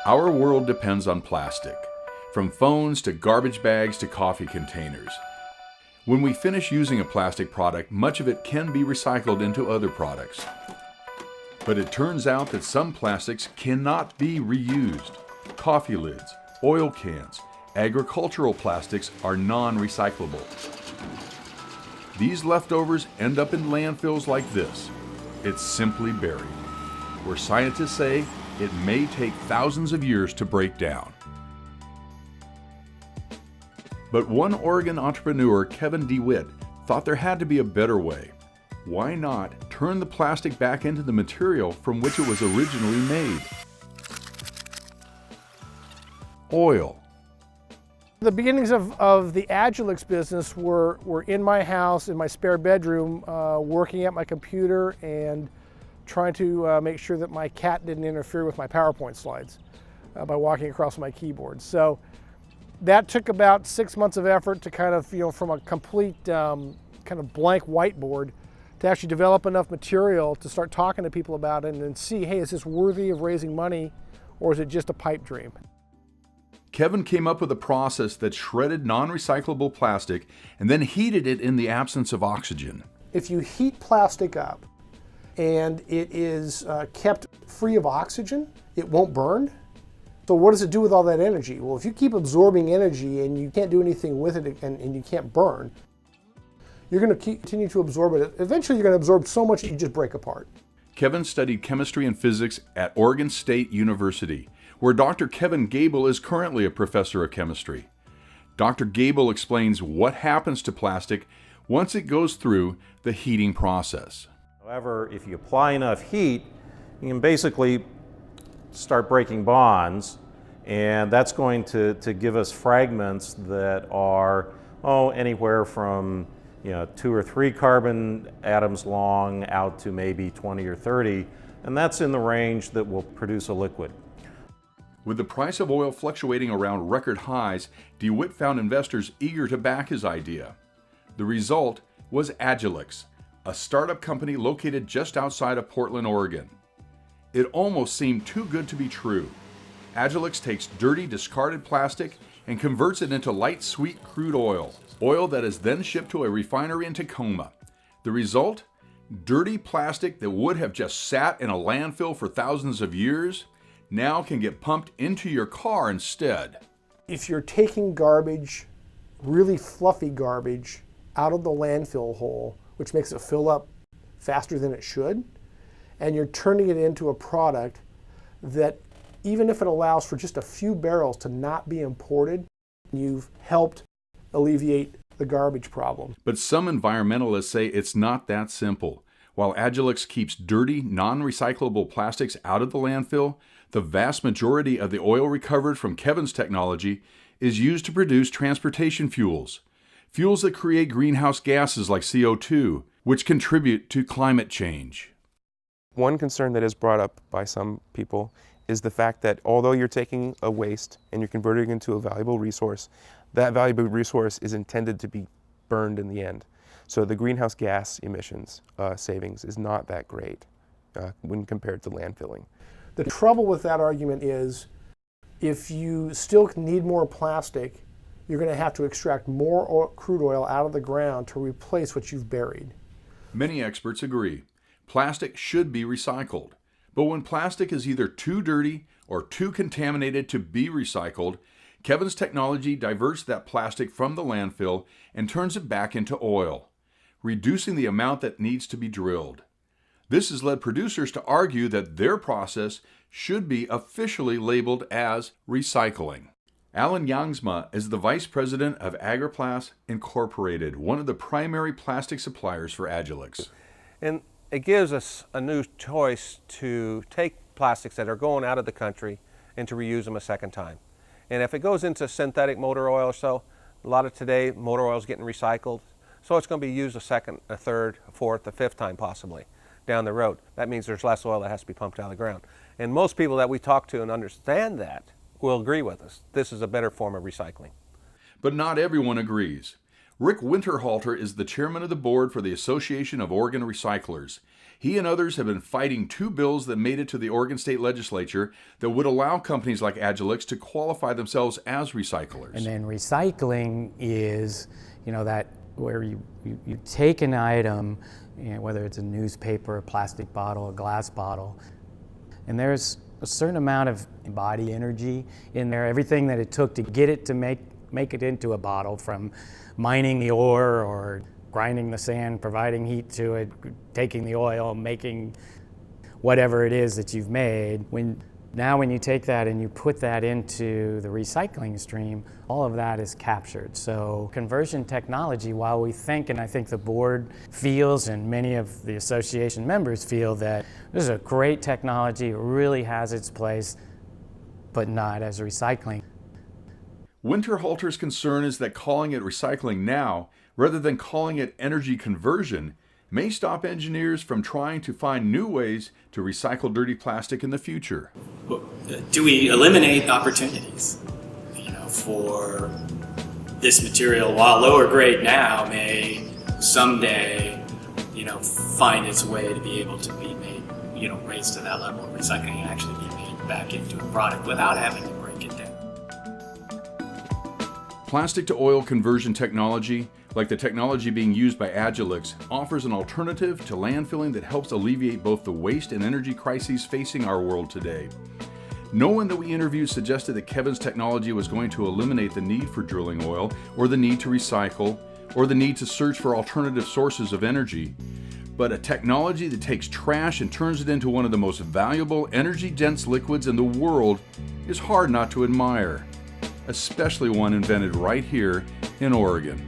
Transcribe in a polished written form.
Our world depends on plastic, from phones to garbage bags to coffee containers. When we finish using a plastic product, much of it can be recycled into other products. But it turns out that some plastics cannot be reused. Coffee lids, oil cans, agricultural plastics are non-recyclable. These leftovers end up in landfills like this. It's simply buried, where scientists say it may take thousands of years to break down. But one Oregon entrepreneur, Kevin DeWitt, thought there had to be a better way. Why not turn the plastic back into the material from which it was originally made? Oil. The beginnings of the Agilex business were in my house, in my spare bedroom, working at my computer and trying to make sure that my cat didn't interfere with my PowerPoint slides by walking across my keyboard. So that took about 6 months of effort to kind of, from a complete kind of blank whiteboard to actually develop enough material to start talking to people about it and then see, hey, is this worthy of raising money or is it just a pipe dream? Kevin came up with a process that shredded non-recyclable plastic and then heated it in the absence of oxygen. If you heat plastic up and it is kept free of oxygen, it won't burn. So what does it do with all that energy? Well, if you keep absorbing energy and you can't do anything with it and you can't burn, you're going to continue to absorb it. Eventually you're going to absorb so much that you just break apart. Kevin studied chemistry and physics at Oregon State University, where Dr. Kevin Gable is currently a professor of chemistry. Dr. Gable explains what happens to plastic once it goes through the heating process. However, if you apply enough heat, you can basically start breaking bonds, and that's going to give us fragments that are anywhere from 2 or 3 carbon atoms long out to maybe 20 or 30, and that's in the range that will produce a liquid. With the price of oil fluctuating around record highs, DeWitt found investors eager to back his idea. The result was Agilex, a startup company located just outside of Portland, Oregon. It almost seemed too good to be true. Agilex takes dirty, discarded plastic and converts it into light, sweet crude oil that is then shipped to a refinery in Tacoma. The result? Dirty plastic that would have just sat in a landfill for thousands of years now can get pumped into your car instead. If you're taking garbage, really fluffy garbage, out of the landfill hole, which makes it fill up faster than it should, and you're turning it into a product that, even if it allows for just a few barrels to not be imported, you've helped alleviate the garbage problem. But some environmentalists say it's not that simple. While Agilex keeps dirty, non-recyclable plastics out of the landfill, the vast majority of the oil recovered from Kevin's technology is used to produce transportation fuels that create greenhouse gases like CO2, which contribute to climate change. One concern that is brought up by some people is the fact that although you're taking a waste and you're converting it into a valuable resource, that valuable resource is intended to be burned in the end. So the greenhouse gas emissions savings is not that great when compared to landfilling. The trouble with that argument is if you still need more plastic, you're going to have to extract more crude oil out of the ground to replace what you've buried. Many experts agree. Plastic should be recycled. But when plastic is either too dirty or too contaminated to be recycled, Kevin's technology diverts that plastic from the landfill and turns it back into oil, reducing the amount that needs to be drilled. This has led producers to argue that their process should be officially labeled as recycling. Alan Jangsma is the Vice President of Agriplast Incorporated, one of the primary plastic suppliers for Agilex. And it gives us a new choice to take plastics that are going out of the country and to reuse them a second time. And if it goes into synthetic motor oil or so, a lot of today motor oil is getting recycled, so it's going to be used a second, a third, a fourth, a fifth time possibly down the road. That means there's less oil that has to be pumped out of the ground. And most people that we talk to and understand that will agree with us. This is a better form of recycling. But not everyone agrees. Rick Winterhalter is the chairman of the board for the Association of Oregon Recyclers. he and others have been fighting 2 bills that made it to the Oregon State Legislature that would allow companies like Agilix to qualify themselves as recyclers. And then recycling is, that where you take an item, whether it's a newspaper, a plastic bottle, a glass bottle, and there's a certain amount of body energy in there, everything that it took to get it to make it into a bottle, from mining the ore or grinding the sand, providing heat to it, taking the oil, making whatever it is that you've made. Now when you take that and you put that into the recycling stream, all of that is captured. So conversion technology, while we think, and I think the board feels and many of the association members feel, that this is a great technology, it really has its place, but not as recycling. Winterhalter's concern is that calling it recycling now, rather than calling it energy conversion, may stop engineers from trying to find new ways to recycle dirty plastic in the future. Do we eliminate opportunities, for this material, while lower grade now, may someday, find its way to be able to be made, raised to that level of recycling and actually be made back into a product without having to break it down. Plastic to oil conversion technology, like the technology being used by Agilix, offers an alternative to landfilling that helps alleviate both the waste and energy crises facing our world today. No one that we interviewed suggested that Kevin's technology was going to eliminate the need for drilling oil, or the need to recycle, or the need to search for alternative sources of energy. But a technology that takes trash and turns it into one of the most valuable, energy-dense liquids in the world is hard not to admire, especially one invented right here in Oregon.